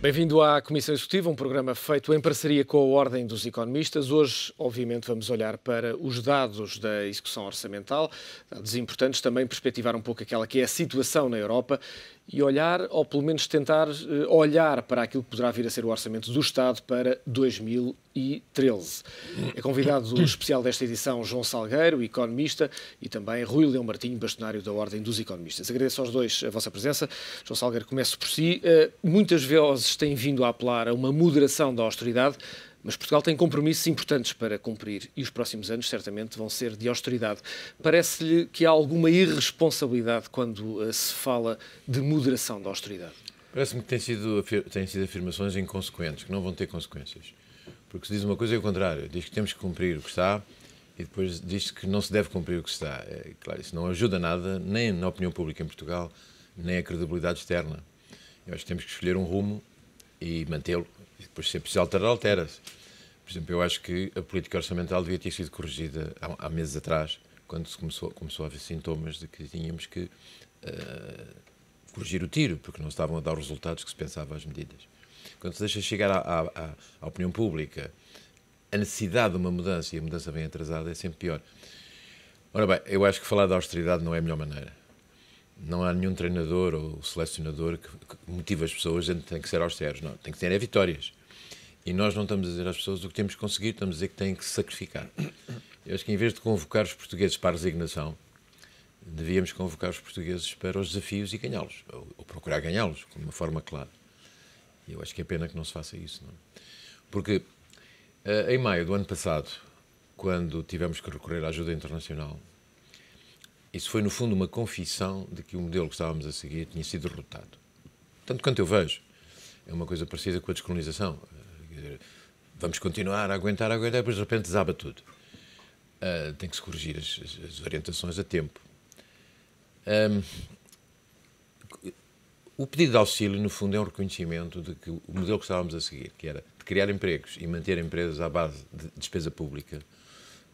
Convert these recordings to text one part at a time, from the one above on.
Bem-vindo à Comissão Executiva, um programa feito em parceria com a Ordem dos Economistas. Hoje, obviamente, vamos olhar para os dados da execução orçamental, dados importantes, também perspectivar um pouco aquela que é a situação na Europa e olhar, ou pelo menos tentar olhar para aquilo que poderá vir a ser o orçamento do Estado para 2013. É convidado especial desta edição João Salgueiro, economista, e também Rui Leão Martinho, bastonário da Ordem dos Economistas. Agradeço aos dois a vossa presença. João Salgueiro, começo por si. Muitas vozes têm vindo a apelar a uma moderação da austeridade, mas Portugal tem compromissos importantes para cumprir e os próximos anos certamente vão ser de austeridade. Parece-lhe que há alguma irresponsabilidade quando se fala de moderação da austeridade? Parece-me que têm sido afirmações inconsequentes, que não vão ter consequências. Porque se diz uma coisa é o contrário. Diz que temos que cumprir o que está e depois diz que não se deve cumprir o que está. Claro, isso não ajuda nada, nem na opinião pública em Portugal, nem a credibilidade externa. Eu acho que temos que escolher um rumo e mantê-lo. E depois, se é preciso alterar, altera-se. Por exemplo, eu acho que a política orçamental devia ter sido corrigida há meses atrás, quando se começou a haver sintomas de que tínhamos que corrigir o tiro, porque não estavam a dar os resultados que se pensava às medidas. Quando se deixa chegar à opinião pública a necessidade de uma mudança e a mudança bem atrasada, é sempre pior. Ora bem, eu acho que falar da austeridade não é a melhor maneira. Não há nenhum treinador ou selecionador que motive as pessoas dizendo que têm que ser austeros. Não, tem que ter vitórias. E nós não estamos a dizer às pessoas o que temos que conseguir, estamos a dizer que têm que se sacrificar. Eu acho que em vez de convocar os portugueses para a resignação, devíamos convocar os portugueses para os desafios e ganhá-los, ou procurar ganhá-los, de uma forma clara. E eu acho que é pena que não se faça isso. Não é? Porque em maio do ano passado, quando tivemos que recorrer à ajuda internacional, isso foi, no fundo, uma confissão de que o modelo que estávamos a seguir tinha sido derrotado. Tanto quanto eu vejo, é uma coisa parecida com a descolonização. Vamos continuar a aguentar, depois de repente desaba tudo. Tem que se corrigir as orientações a tempo. O pedido de auxílio, no fundo, é um reconhecimento de que o modelo que estávamos a seguir, que era de criar empregos e manter empresas à base de despesa pública,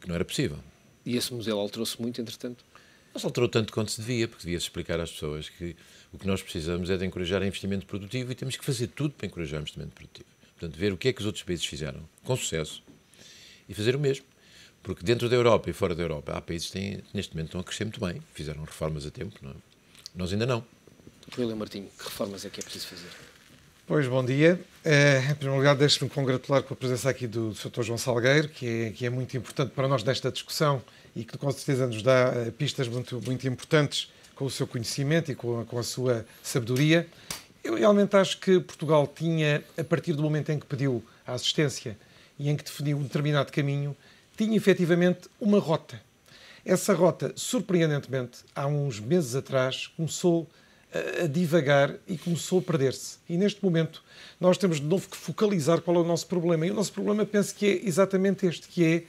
que não era possível. E esse modelo alterou-se muito, entretanto? Não se alterou tanto quanto se devia, porque devia-se explicar às pessoas que o que nós precisamos é de encorajar investimento produtivo e temos que fazer tudo para encorajar o investimento produtivo. Portanto, ver o que é que os outros países fizeram, com sucesso, e fazer o mesmo. Porque dentro da Europa e fora da Europa, há países que neste momento estão a crescer muito bem, fizeram reformas a tempo, não é? Nós ainda não. Rui Leão Martinho, que reformas é que é preciso fazer? Pois, bom dia. Em primeiro lugar, deixe-me congratular com a presença aqui do Sr. João Salgueiro, que é muito importante para nós nesta discussão e que com certeza nos dá pistas muito importantes com o seu conhecimento e com a sua sabedoria. Eu realmente acho que Portugal tinha, a partir do momento em que pediu a assistência e em que definiu um determinado caminho, tinha efetivamente uma rota. Essa rota, surpreendentemente, há uns meses atrás, começou a divagar e começou a perder-se. E neste momento nós temos de novo que focalizar qual é o nosso problema. E o nosso problema, penso que é exatamente este, que é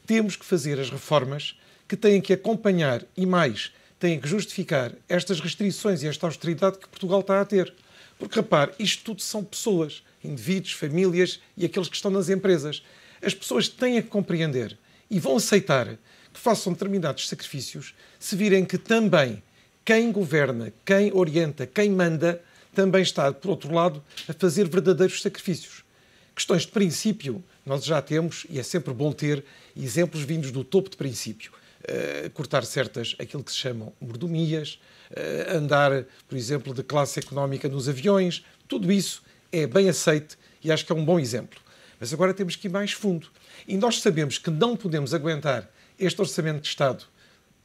temos que fazer as reformas que têm que acompanhar e mais, têm que justificar estas restrições e esta austeridade que Portugal está a ter. Porque, repare, isto tudo são pessoas, indivíduos, famílias e aqueles que estão nas empresas. As pessoas têm que compreender e vão aceitar que façam determinados sacrifícios se virem que também quem governa, quem orienta, quem manda, também está, por outro lado, a fazer verdadeiros sacrifícios. Questões de princípio, nós já temos, e é sempre bom ter, exemplos vindos do topo de princípio. Cortar aquilo que se chamam mordomias, andar, por exemplo, de classe económica nos aviões, tudo isso é bem aceite e acho que é um bom exemplo. Mas agora temos que ir mais fundo. E nós sabemos que não podemos aguentar este orçamento de Estado,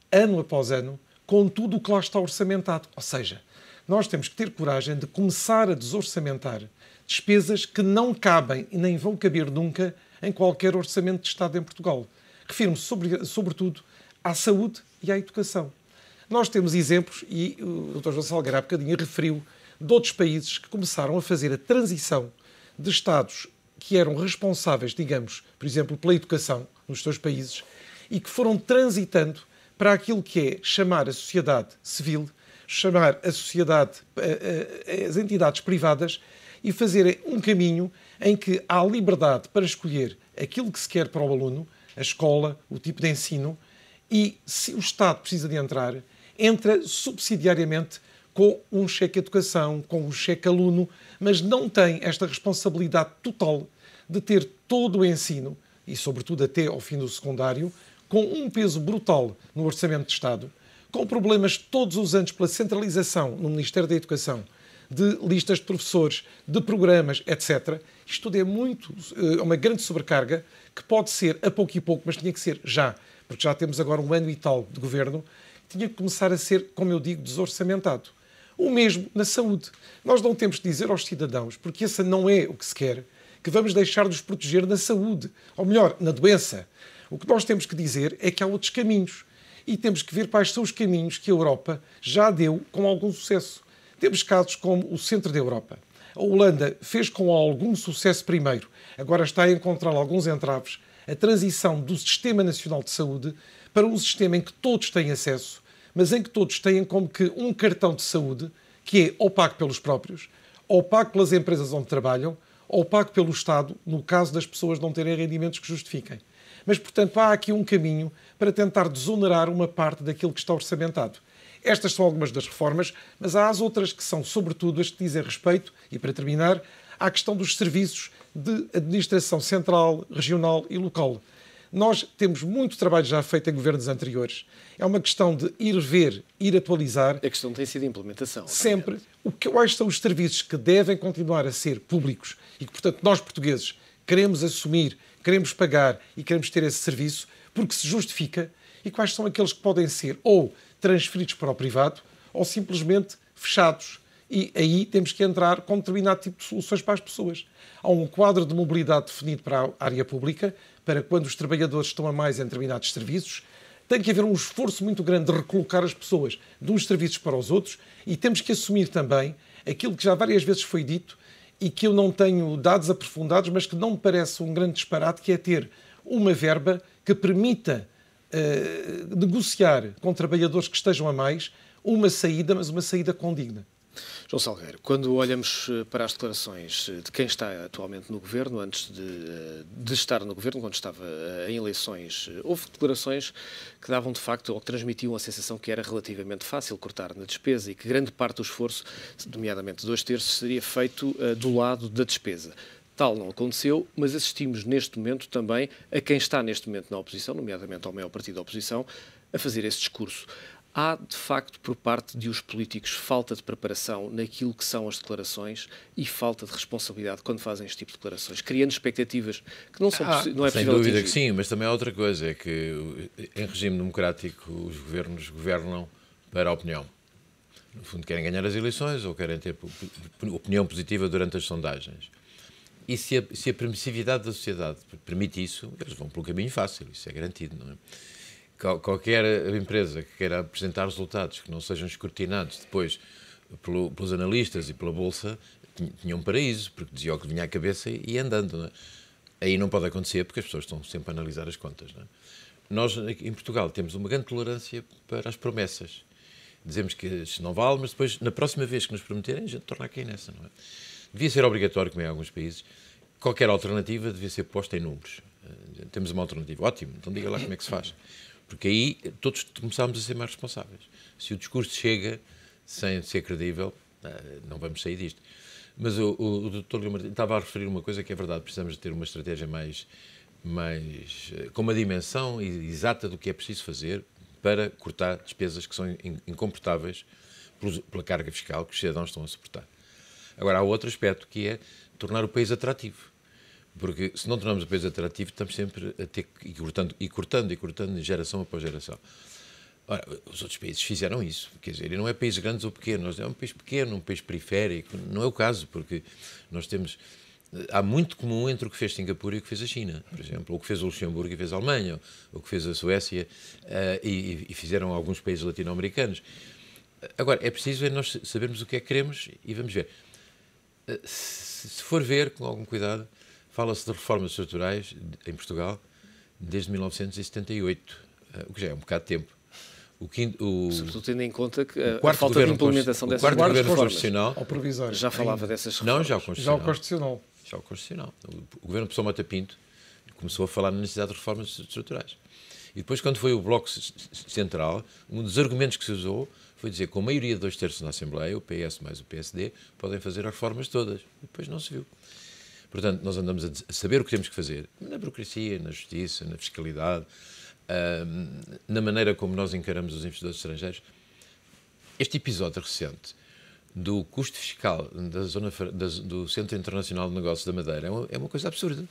ano após ano, com tudo o que lá está orçamentado. Ou seja, nós temos que ter coragem de começar a desorçamentar despesas que não cabem e nem vão caber nunca em qualquer orçamento de Estado em Portugal. Refiro-me sobretudo à saúde e à educação. Nós temos exemplos, e o Dr. João Salgueiro há bocadinho referiu, de outros países que começaram a fazer a transição de Estados que eram responsáveis, digamos, por exemplo, pela educação nos seus países e que foram transitando para aquilo que é chamar a sociedade civil, chamar a sociedade, as entidades privadas e fazer um caminho em que há liberdade para escolher aquilo que se quer para o aluno, a escola, o tipo de ensino, e se o Estado precisa de entrar, entra subsidiariamente com um cheque educação, com um cheque aluno, mas não tem esta responsabilidade total de ter todo o ensino, e sobretudo até ao fim do secundário, com um peso brutal no Orçamento de Estado, com problemas todos os anos pela centralização no Ministério da Educação, de listas de professores, de programas, etc. Isto tudo é uma grande sobrecarga que pode ser a pouco e pouco, mas tinha que ser já, porque já temos agora um ano e tal de governo, tinha que começar a ser, como eu digo, desorçamentado. O mesmo na saúde. Nós não temos de dizer aos cidadãos, porque esse não é o que se quer, que vamos deixar de os proteger na saúde, ou melhor, na doença. O que nós temos que dizer é que há outros caminhos. E temos que ver quais são os caminhos que a Europa já deu com algum sucesso. Temos casos como o centro da Europa. A Holanda fez com algum sucesso primeiro, agora está a encontrar alguns entraves, a transição do Sistema Nacional de Saúde para um sistema em que todos têm acesso, mas em que todos têm como que um cartão de saúde que é ou pago pelos próprios, ou pago pelas empresas onde trabalham, ou pago pelo Estado, no caso das pessoas não terem rendimentos que justifiquem. Mas, portanto, há aqui um caminho para tentar desonerar uma parte daquilo que está orçamentado. Estas são algumas das reformas, mas há as outras que são, sobretudo, as que dizem respeito, e para terminar, à questão dos serviços de administração central, regional e local. Nós temos muito trabalho já feito em governos anteriores. É uma questão de ir ver, ir atualizar. A questão tem sido a implementação. Sempre. Quais são os serviços que devem continuar a ser públicos e que, portanto, nós portugueses queremos assumir, queremos pagar e queremos ter esse serviço porque se justifica, e quais são aqueles que podem ser ou transferidos para o privado ou simplesmente fechados. E aí temos que entrar com determinado tipo de soluções para as pessoas. Há um quadro de mobilidade definido para a área pública, para quando os trabalhadores estão a mais em determinados serviços. Tem que haver um esforço muito grande de recolocar as pessoas de uns serviços para os outros e temos que assumir também aquilo que já várias vezes foi dito e que eu não tenho dados aprofundados, mas que não me parece um grande disparate, que é ter uma verba que permita negociar com trabalhadores que estejam a mais uma saída, mas uma saída condigna. João Salgueiro, quando olhamos para as declarações de quem está atualmente no Governo, antes de estar no Governo, quando estava em eleições, houve declarações que davam de facto, ou que transmitiam a sensação que era relativamente fácil cortar na despesa e que grande parte do esforço, nomeadamente 2/3, seria feito do lado da despesa. Tal não aconteceu, mas assistimos neste momento também a quem está neste momento na oposição, nomeadamente ao maior partido da oposição, a fazer esse discurso. Há, de facto, por parte de os políticos, falta de preparação naquilo que são as declarações e falta de responsabilidade quando fazem este tipo de declarações, criando expectativas que não é possível sem dúvida atingir. Que sim, mas também há outra coisa, é que em regime democrático os governos governam para a opinião. No fundo, querem ganhar as eleições ou querem ter opinião positiva durante as sondagens. E se a permissividade da sociedade permite isso, eles vão pelo caminho fácil, isso é garantido, não é? Qualquer empresa que queira apresentar resultados que não sejam escrutinados depois pelos analistas e pela Bolsa tinha um paraíso, porque dizia o que vinha à cabeça e ia andando. Não é? Aí não pode acontecer porque as pessoas estão sempre a analisar as contas. Não é? Nós, em Portugal, temos uma grande tolerância para as promessas. Dizemos que isto não vale, mas depois, na próxima vez que nos prometerem, a gente torna a cair nessa. Não é? Devia ser obrigatório, como é em alguns países, qualquer alternativa devia ser posta em números. Temos uma alternativa, ótimo, então diga lá como é que se faz. Porque aí todos começámos a ser mais responsáveis. Se o discurso chega sem ser credível, não vamos sair disto. Mas o Dr. Guilherme Martins estava a referir uma coisa que é verdade, precisamos de ter uma estratégia mais com uma dimensão exata do que é preciso fazer para cortar despesas que são incomportáveis pela carga fiscal que os cidadãos estão a suportar. Agora, há outro aspecto que é tornar o país atrativo. Porque se não tornamos o país atrativo, estamos sempre a ter que ir cortando, geração após geração. Ora, os outros países fizeram isso. Quer dizer, e não é países grandes ou pequenos, é um país pequeno, um país periférico. Não é o caso, porque nós temos... Há muito comum entre o que fez Singapura e o que fez a China, por exemplo, ou o que fez o Luxemburgo e fez a Alemanha, ou o que fez a Suécia e fizeram alguns países latino-americanos. Agora, é preciso nós sabermos o que é que queremos e vamos ver. Se for ver, com algum cuidado, fala-se de reformas estruturais em Portugal desde 1978, o que já é um bocado de tempo. Sobretudo tendo em conta que a falta de implementação dessas reformas já falava dessas reformas. Não, já o Constitucional. O governo professor Mota Pinto começou a falar na necessidade de reformas estruturais. E depois, quando foi o Bloco Central, um dos argumentos que se usou foi dizer que com a maioria de 2/3 na Assembleia, o PS mais o PSD, podem fazer as reformas todas. E depois não se viu. Portanto, nós andamos a saber o que temos que fazer na burocracia, na justiça, na fiscalidade, na maneira como nós encaramos os investidores estrangeiros. Este episódio recente do custo fiscal do Centro Internacional de Negócios da Madeira é uma coisa absurda,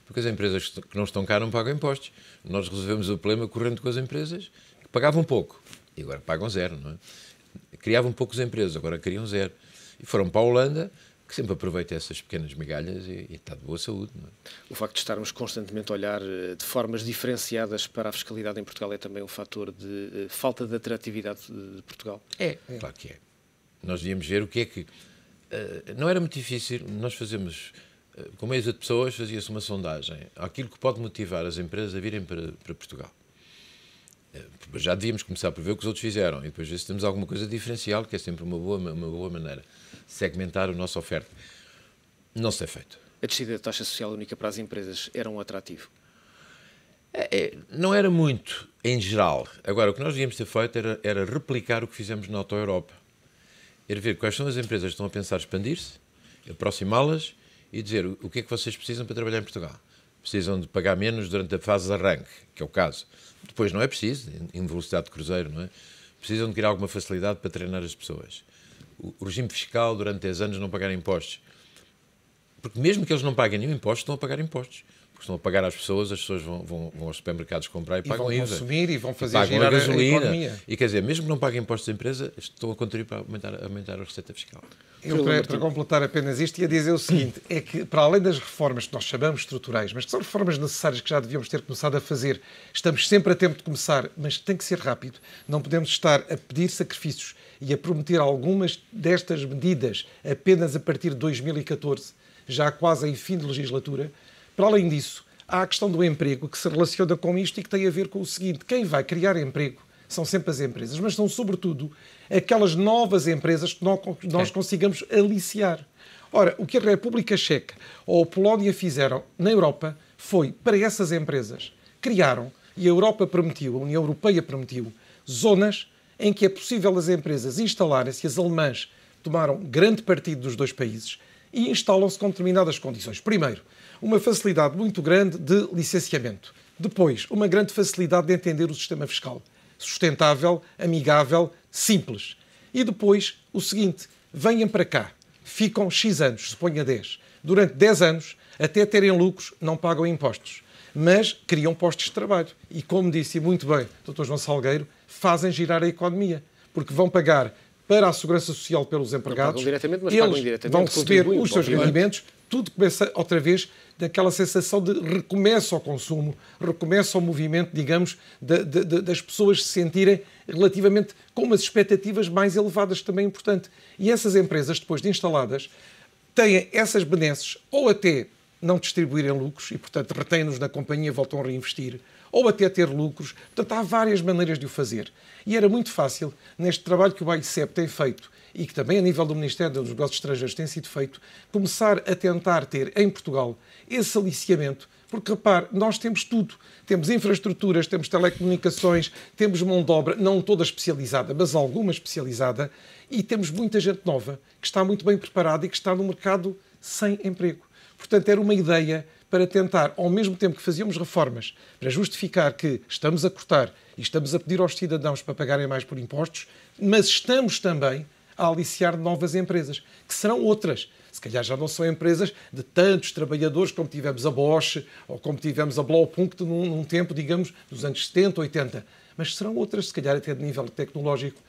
porque as empresas que não estão cá não pagam impostos. Nós resolvemos o problema correndo com as empresas que pagavam pouco e agora pagam zero, não é? Criavam poucas empresas, agora criam zero. E foram para a Holanda, que sempre aproveita essas pequenas migalhas e está de boa saúde. Não é? O facto de estarmos constantemente a olhar de formas diferenciadas para a fiscalidade em Portugal é também um fator de falta de atratividade de Portugal? É, claro que é. Nós devíamos ver o que é que... não era muito difícil, nós fazemos... com meios de pessoas fazia-se uma sondagem àquilo que pode motivar as empresas a virem para Portugal. Já devíamos começar por ver o que os outros fizeram e depois ver se temos alguma coisa diferencial, que é sempre uma boa maneira. Segmentar a nossa oferta. Não se tem feito. A descida da taxa social única para as empresas era um atrativo? Não era muito, em geral. Agora, o que nós devíamos ter feito era replicar o que fizemos na Auto Europa. Era ver quais são as empresas que estão a pensar expandir-se, aproximá-las e dizer o que é que vocês precisam para trabalhar em Portugal. Precisam de pagar menos durante a fase de arranque, que é o caso. Depois não é preciso, em velocidade de cruzeiro, não é? Precisam de criar alguma facilidade para treinar as pessoas. O regime fiscal, durante 10 anos, não pagar impostos. Porque mesmo que eles não paguem nenhum imposto, estão a pagar impostos. Porque estão a pagar às pessoas, as pessoas vão aos supermercados comprar e pagam IVA. Vão consumir e vão fazer girar a gasolina. Economia. E quer dizer, mesmo que não paguem impostos de empresa, estão a contribuir para aumentar a receita fiscal. Eu, para completar apenas isto, ia dizer o seguinte, é que para além das reformas que nós chamamos estruturais, mas que são reformas necessárias que já devíamos ter começado a fazer, estamos sempre a tempo de começar, mas tem que ser rápido. Não podemos estar a pedir sacrifícios e a prometer algumas destas medidas apenas a partir de 2014, já quase em fim de legislatura. Para além disso, há a questão do emprego que se relaciona com isto e que tem a ver com o seguinte, quem vai criar emprego são sempre as empresas, mas são sobretudo aquelas novas empresas que nós consigamos aliciar. Ora, o que a República Checa ou a Polónia fizeram na Europa foi, para essas empresas, criaram, e a Europa permitiu, a União Europeia permitiu, zonas em que é possível as empresas instalarem-se, as alemãs tomaram grande partido dos dois países e instalam-se com determinadas condições. Primeiro, uma facilidade muito grande de licenciamento. Depois, uma grande facilidade de entender o sistema fiscal. Sustentável, amigável, simples. E depois, o seguinte, venham para cá, ficam X anos, suponha 10. Durante 10 anos, até terem lucros, não pagam impostos. Mas criam postos de trabalho. E como disse muito bem o Dr. João Salgueiro, fazem girar a economia. Porque vão pagar para a Segurança Social pelos empregados, não pagam diretamente, mas eles pagam indiretamente, vão receber os seus rendimentos, tudo começa outra vez daquela sensação de recomeço ao consumo, recomeço ao movimento, digamos, das pessoas se sentirem relativamente com umas expectativas mais elevadas, também importante. E essas empresas, depois de instaladas, têm essas benesses ou até não distribuírem lucros e, portanto, retêm-nos na companhia e voltam a reinvestir, ou até ter lucros. Portanto, há várias maneiras de o fazer. E era muito fácil, neste trabalho que o BAICEP tem feito e que também a nível do Ministério dos Negócios Estrangeiros tem sido feito, começar a tentar ter em Portugal esse aliciamento, porque, repare, nós temos tudo. Temos infraestruturas, temos telecomunicações, temos mão de obra, não toda especializada, mas alguma especializada, e temos muita gente nova que está muito bem preparada e que está no mercado sem emprego. Portanto, era uma ideia para tentar, ao mesmo tempo que fazíamos reformas, para justificar que estamos a cortar e estamos a pedir aos cidadãos para pagarem mais por impostos, mas estamos também a aliciar novas empresas, que serão outras. Se calhar já não são empresas de tantos trabalhadores como tivemos a Bosch ou como tivemos a Blaupunkt num tempo, digamos, dos anos 70, 80. Mas serão outras, se calhar até de nível tecnológico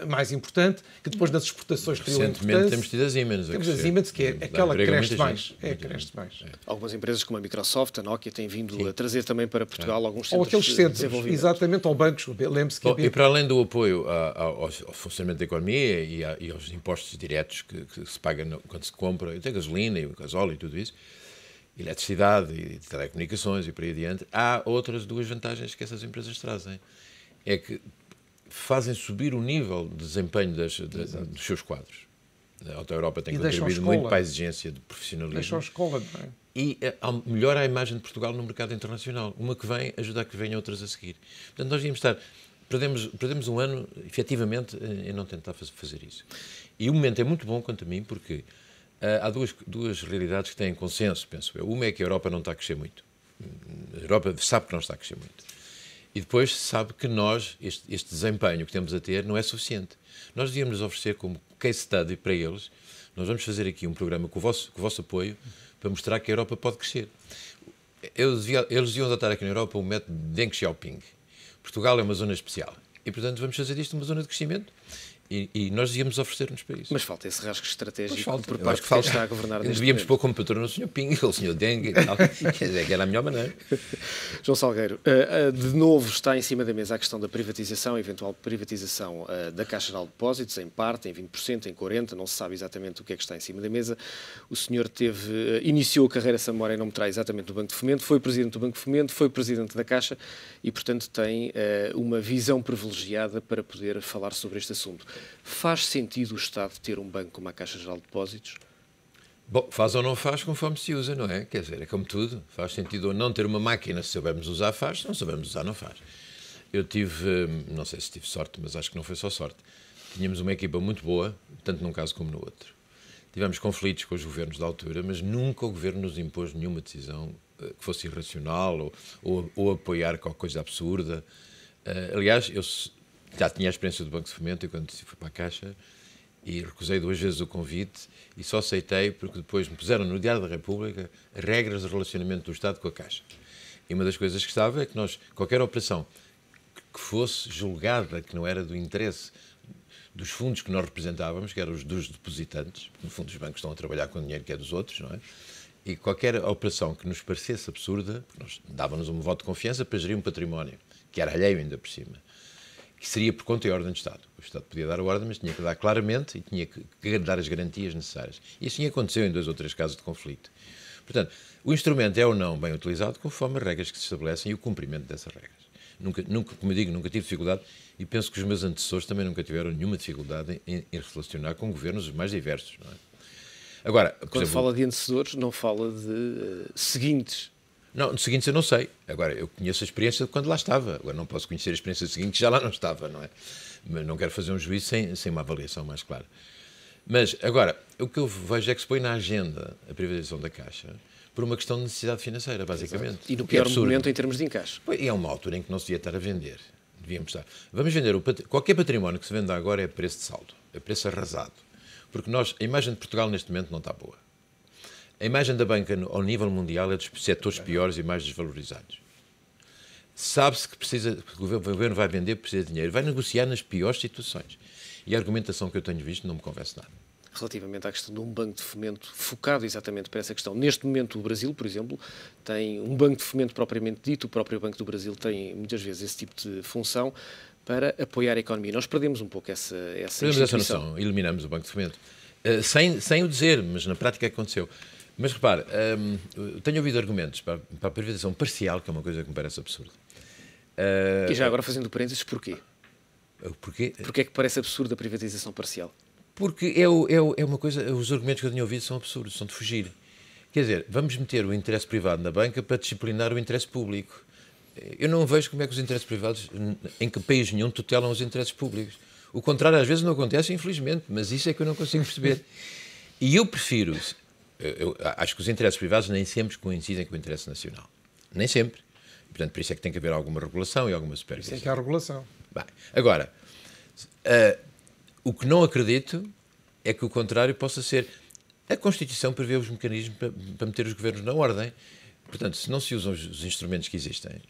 mais importante, que depois nas exportações teriam importância. Recentemente temos tido a Siemens. Temos a Siemens, que é aquela que cresce mais. Cresce mais. Algumas empresas como a Microsoft, a Nokia, têm vindo a trazer também para Portugal alguns centros ou aqueles centros, de desenvolvimento. Exatamente, ou bancos. Lembre-se que e para além do apoio ao funcionamento da economia e aos impostos diretos que se pagam quando se compra, até gasolina e gasóleo e tudo isso, eletricidade e telecomunicações e por aí adiante, há outras duas vantagens que essas empresas trazem. É que fazem subir o nível de desempenho dos seus quadros. A Auto Europa tem contribuído muito para a exigência de profissionalismo. Deixam a escola, não é? e melhora a imagem de Portugal no mercado internacional, uma que vem ajudar que venham outras a seguir. Portanto, nós devíamos estar... Perdemos um ano, efetivamente, em não tentar fazer isso. E o momento é muito bom, quanto a mim, porque há duas realidades que têm consenso, penso eu. Uma é que a Europa não está a crescer muito. A Europa sabe que não está a crescer muito. E depois sabe que nós, este desempenho que temos a ter, não é suficiente. Nós devíamos oferecer como case study para eles. Nós vamos fazer aqui um programa com o vosso apoio para mostrar que a Europa pode crescer. Eles deviam adotar aqui na Europa o método Deng Xiaoping. Portugal é uma zona especial. E, portanto, vamos fazer disto uma zona de crescimento. E nós devíamos oferecer-nos para isso. Mas falta esse rasgo estratégico por parte de quem está a governar neste Devíamos momento. pôr como patrono o Sr. Ping, o Sr. Deng e tal. Quer dizer, que era a melhor maneira. João Salgueiro, de novo está em cima da mesa a questão da privatização, eventual privatização da Caixa Geral de Depósitos, em parte, em 20%, em 40%, não se sabe exatamente o que é que está em cima da mesa. O senhor iniciou a carreira, se a memória não me traz, exatamente no Banco de Fomento, foi presidente do Banco de Fomento, foi presidente da Caixa e, portanto, tem uma visão privilegiada para poder falar sobre este assunto. Faz sentido o Estado ter um banco como a Caixa Geral de Depósitos? Bom, faz ou não faz conforme se usa, não é? Quer dizer, é como tudo. Faz sentido ou não ter uma máquina, se soubermos usar, faz. Se não soubermos usar, não faz. Eu tive, não sei se tive sorte, mas acho que não foi só sorte. Tínhamos uma equipa muito boa, tanto num caso como no outro. Tivemos conflitos com os governos da altura, mas nunca o governo nos impôs nenhuma decisão que fosse irracional ou apoiar qualquer coisa absurda. Aliás, eu já tinha a experiência do Banco de Fomento e quando fui para a Caixa e recusei 2 vezes o convite e só aceitei porque depois me puseram no Diário da República regras de relacionamento do Estado com a Caixa. E uma das coisas que estava é que qualquer operação que fosse julgada que não era do interesse dos fundos que nós representávamos, que eram os dos depositantes, no fundo os bancos estão a trabalhar com o dinheiro que é dos outros, não é? E qualquer operação que nos parecesse absurda, porque nós dávamos um voto de confiança para gerir um património, que era alheio ainda por cima, que seria por conta e ordem do Estado. O Estado podia dar a ordem, mas tinha que dar claramente e tinha que dar as garantias necessárias. E assim aconteceu em 2 ou 3 casos de conflito. Portanto, o instrumento é ou não bem utilizado conforme as regras que se estabelecem e o cumprimento dessas regras. Nunca, como eu digo, nunca tive dificuldade e penso que os meus antecessores também nunca tiveram nenhuma dificuldade em relacionar com governos os mais diversos. Não é? Agora, quando exemplo, fala de antecessores, não fala de seguintes. Não, de seguintes eu não sei. Agora, eu conheço a experiência de quando lá estava. Agora, não posso conhecer a experiência seguinte que já lá não estava, não é? Mas não quero fazer um juízo sem uma avaliação mais clara. Mas, agora, o que eu vejo é que se põe na agenda a privatização da Caixa por uma questão de necessidade financeira, basicamente. Exato. E no pior momento em termos de encaixe. E é uma altura em que não se devia estar a vender. Devíamos estar. Vamos vender qualquer património que se venda agora é preço de saldo, é preço arrasado. Porque a imagem de Portugal neste momento não está boa. A imagem da banca ao nível mundial é dos setores piores e mais desvalorizados. Sabe-se que o governo vai vender, precisa de dinheiro, vai negociar nas piores situações. E a argumentação que eu tenho visto não me convence nada. Relativamente à questão de um banco de fomento focado exatamente para essa questão. Neste momento, o Brasil, por exemplo, tem um banco de fomento propriamente dito, o próprio Banco do Brasil tem muitas vezes esse tipo de função para apoiar a economia. Nós perdemos um pouco essa noção, eliminamos o Banco de Fomento. Sem o dizer, mas na prática aconteceu. Mas repare, tenho ouvido argumentos para a privatização parcial, que é uma coisa que me parece absurda. E já agora fazendo parênteses, porquê? Porquê? Porquê é que parece absurda a privatização parcial? Porque é uma coisa, os argumentos que eu tenho ouvido são absurdos, são de fugir. Quer dizer, vamos meter o interesse privado na banca para disciplinar o interesse público. Eu não vejo como é que os interesses privados, em que país nenhum, tutelam os interesses públicos. O contrário às vezes não acontece, infelizmente, mas isso é que eu não consigo perceber. E eu prefiro, eu acho que os interesses privados nem sempre coincidem com o interesse nacional. Nem sempre. Portanto, por isso é que tem que haver alguma regulação e alguma supervisão. Isso é que há regulação. Bem, agora, o que não acredito é que o contrário possa ser. A Constituição prevê os mecanismos para meter os governos na ordem. Portanto, se não se usam os instrumentos que existem,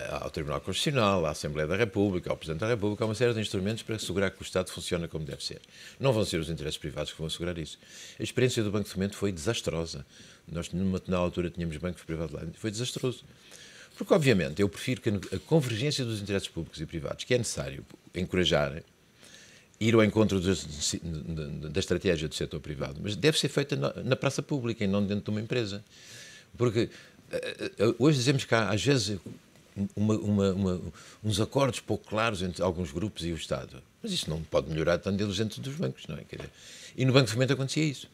ao Tribunal Constitucional, à Assembleia da República, ao Presidente da República, há uma série de instrumentos para assegurar que o Estado funciona como deve ser. Não vão ser os interesses privados que vão assegurar isso. A experiência do Banco de Fomento foi desastrosa. Nós, numa altura, tínhamos bancos privados lá. Foi desastroso. Porque, obviamente, eu prefiro que a convergência dos interesses públicos e privados, que é necessário encorajar, ir ao encontro da estratégia do setor privado, mas deve ser feita na praça pública e não dentro de uma empresa. Porque hoje dizemos que há, às vezes, uns acordos pouco claros entre alguns grupos e o Estado. Mas isso não pode melhorar tanto dentro dos bancos, não é? E no Banco de Fomento acontecia isso.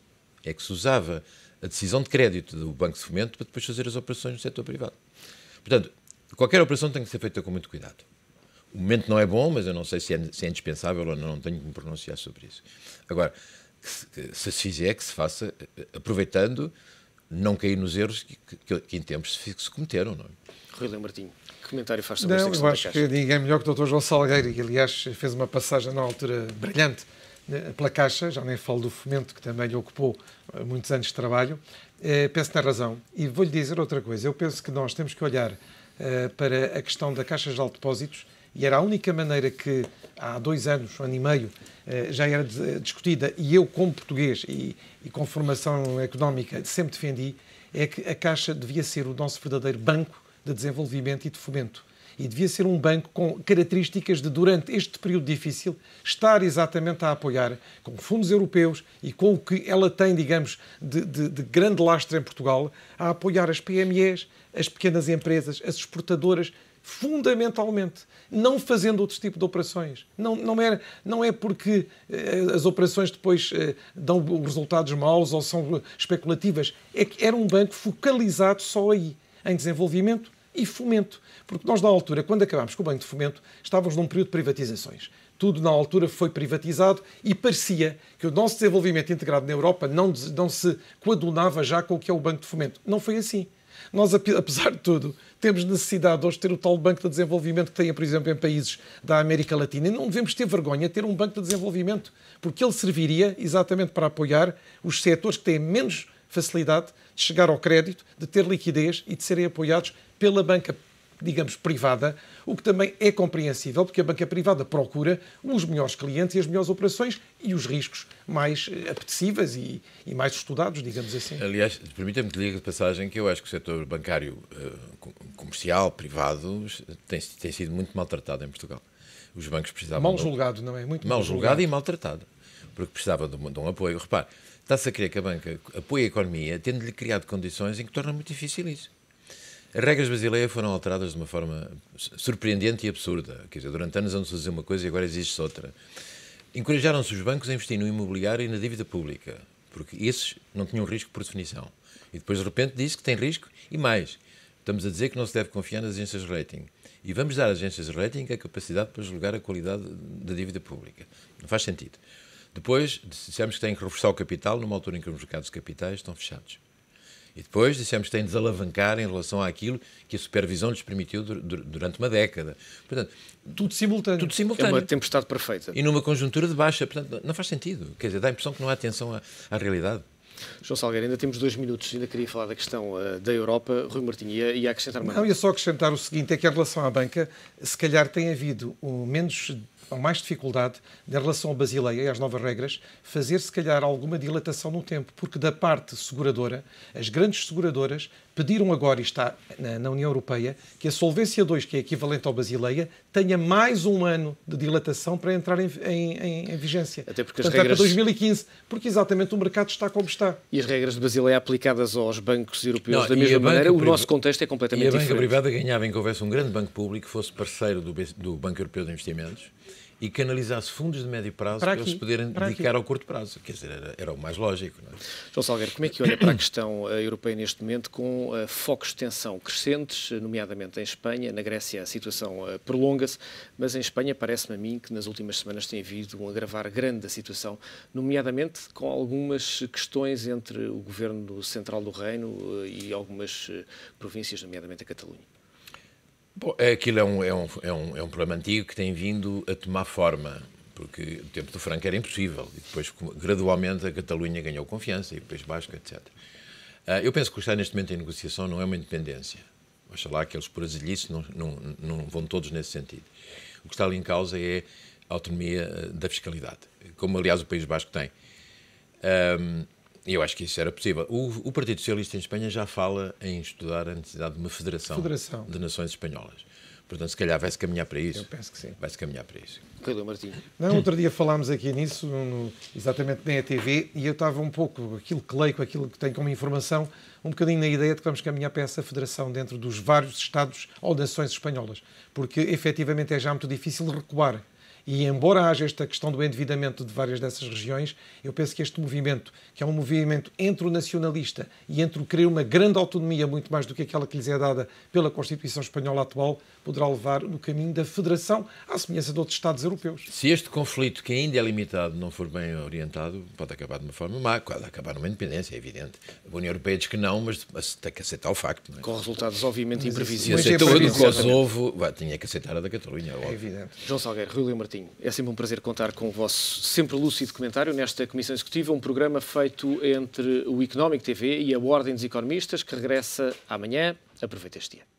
É que se usava a decisão de crédito do Banco de Fomento para depois fazer as operações no setor privado. Portanto, qualquer operação tem que ser feita com muito cuidado. O momento não é bom, mas eu não sei se é indispensável ou não tenho que me pronunciar sobre isso. Agora, se fizer, que se faça aproveitando, não cair nos erros que em tempos se cometeram, não é? Rui Leão Martinho, que comentário faz sobre esta questão eu da acho Caixa? que ninguém melhor que o Dr. João Salgueiro, que aliás fez uma passagem na altura brilhante pela Caixa, já nem falo do Fomento, que também lhe ocupou muitos anos de trabalho, penso que tem razão. E vou-lhe dizer outra coisa, eu penso que nós temos que olhar para a questão da Caixa Geral de Depósitos, e era a única maneira que há 2 anos, 1 ano e meio, já era discutida, e eu como português e com formação económica sempre defendi, é que a Caixa devia ser o nosso verdadeiro banco de desenvolvimento e de fomento. E devia ser um banco com características de, durante este período difícil, estar exatamente a apoiar com fundos europeus e com o que ela tem, digamos, de grande lastre em Portugal, a apoiar as PMEs, as pequenas empresas, as exportadoras, fundamentalmente, não fazendo outro tipo de operações. Não é porque as operações depois dão resultados maus ou são especulativas. É que era um banco focalizado só aí, em desenvolvimento e fomento. Porque nós, na altura, quando acabámos com o Banco de Fomento, estávamos num período de privatizações. Tudo, na altura, foi privatizado e parecia que o nosso desenvolvimento integrado na Europa não se coadunava já com o que é o Banco de Fomento. Não foi assim. Nós, apesar de tudo, temos necessidade hoje de ter o tal Banco de Desenvolvimento que tem, por exemplo, em países da América Latina. E não devemos ter vergonha de ter um Banco de Desenvolvimento, porque ele serviria exatamente para apoiar os setores que têm menos facilidade de chegar ao crédito, de ter liquidez e de serem apoiados pela banca, digamos, privada, o que também é compreensível, porque a banca privada procura os melhores clientes e as melhores operações e os riscos mais apetecíveis e mais estudados, digamos assim. Aliás, permita-me que lhe diga de passagem que eu acho que o setor bancário comercial, privado, tem sido muito maltratado em Portugal. Os bancos precisavam... Mal julgado, não é? Muito mal julgado e maltratado, porque precisava de um apoio. Repare, está-se a querer que a banca apoie a economia, tendo-lhe criado condições em que torna muito difícil isso. As regras de Basileia foram alteradas de uma forma surpreendente e absurda. Quer dizer, durante anos andam-se a dizer uma coisa e agora exige-se outra. Encorajaram-se os bancos a investir no imobiliário e na dívida pública, porque esses não tinham risco por definição. E depois, de repente, disse que tem risco e mais. Estamos a dizer que não se deve confiar nas agências de rating. E vamos dar às agências de rating a capacidade para julgar a qualidade da dívida pública. Não faz sentido. Depois, dissemos que têm que reforçar o capital numa altura em que os mercados de capitais estão fechados. E depois dissemos que têm de desalavancar em relação àquilo que a supervisão lhes permitiu durante uma década. Portanto, tudo simultâneo. É uma tempestade perfeita. E numa conjuntura de baixa. Portanto, não faz sentido. Quer dizer, dá a impressão que não há atenção à realidade. João Salgueiro, ainda temos 2 minutos. Ainda queria falar da questão da Europa. Rui Martinho, ia acrescentar mais? Não, ia só acrescentar o seguinte, é que em relação à banca, se calhar tem havido mais dificuldade em relação ao Basileia e às novas regras, fazer se calhar alguma dilatação no tempo, porque da parte seguradora, as grandes seguradoras pediram agora, e está na União Europeia, que a Solvência 2, que é equivalente ao Basileia, tenha mais 1 ano de dilatação para entrar em vigência. Até porque portanto, até 2015, porque exatamente o mercado está como está. E as regras de Basileia aplicadas aos bancos europeus da mesma maneira, o nosso contexto é completamente diferente. E a banca privada ganhava em que houvesse um grande banco público que fosse parceiro do Banco Europeu de Investimentos e canalizasse fundos de médio prazo para eles poderem dedicar ao curto prazo. Quer dizer, era o mais lógico. Não é? João Salgueiro, como é que olha para a questão europeia neste momento com focos de tensão crescentes, nomeadamente em Espanha? Na Grécia a situação prolonga-se, mas em Espanha parece-me a mim que nas últimas semanas tem havido um agravar grande da situação, nomeadamente com algumas questões entre o governo central do Reino e algumas províncias, nomeadamente a Catalunha. Bom, aquilo é um problema antigo que tem vindo a tomar forma, porque o tempo do Franco era impossível, e depois gradualmente a Catalunha ganhou confiança, e o País Basco, etc. Eu penso que o que está neste momento em negociação não é uma independência. Oxalá que eles por azilhice não vão todos nesse sentido. O que está ali em causa é a autonomia da fiscalidade, como aliás o País Basco tem. Eu acho que isso era possível. O Partido Socialista em Espanha já fala em estudar a necessidade de uma federação de nações espanholas. Portanto, se calhar vai-se caminhar para isso. Eu penso que sim. Vai-se caminhar para isso. Rui Martinho. Não, outro dia falámos aqui nisso, exatamente na ETV, e eu estava um pouco, aquilo que leio, aquilo que tenho como informação, um bocadinho na ideia de que vamos caminhar para essa federação dentro dos vários Estados ou nações espanholas. Porque, efetivamente, é já muito difícil recuar. E embora haja esta questão do endividamento de várias dessas regiões, eu penso que este movimento, que é um movimento entre o nacionalista e entre o querer uma grande autonomia, muito mais do que aquela que lhes é dada pela Constituição Espanhola atual, poderá levar no caminho da federação, à semelhança de outros Estados europeus. Se este conflito, que ainda é limitado, não for bem orientado, pode acabar de uma forma má, pode acabar numa independência, é evidente. A União Europeia diz que não, mas tem que aceitar o facto. Não é? Com resultados, obviamente, Se imprevisíveis. aceitou a do Kosovo, tinha que aceitar a da Catalunha. É evidente. João Salgueiro, Rui Leo Martinho, é sempre um prazer contar com o vosso sempre lúcido comentário nesta Comissão Executiva, um programa feito entre o Económico TV e a Ordem dos Economistas, que regressa amanhã. Aproveite este dia.